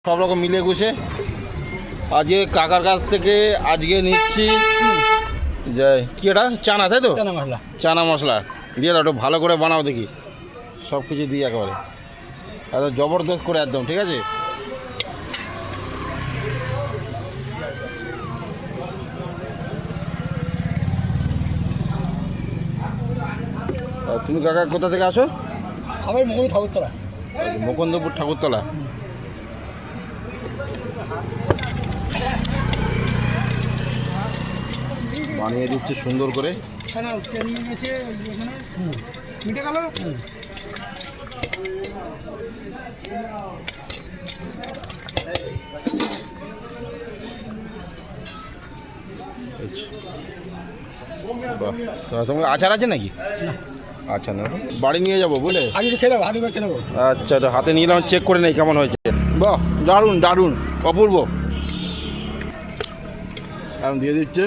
সব রকম মিলে গুছে আজকে কাকার কাছ থেকে আজকে নিচ্ছি যাই কি এটা চানা, তাই তো চানা মশলা দিয়ে দাও, একটু ভালো করে বানাও দেখি, সব কিছু দিয়ে একেবারে একদম জবরদস্ত করে একদম, ঠিক আছে। তুমি কাকা কোথা থেকে আসো? আমি মুকুন্দ ঠাকুরতলা। মুকুন্দপুর ঠাকুরতলা। বানিয়ে দিচ্ছে সুন্দর করে। তোমার আচার আছে নাকি? আচ্ছা, না বাড়ি নিয়ে যাবো বুঝলে। আচ্ছা, তো হাতে নিয়ে এলাম, চেক করে নেই কেমন হয়েছে। বাহ, দারুণ দারুণ, অপূর্ব। এখন দিয়ে দিচ্ছে।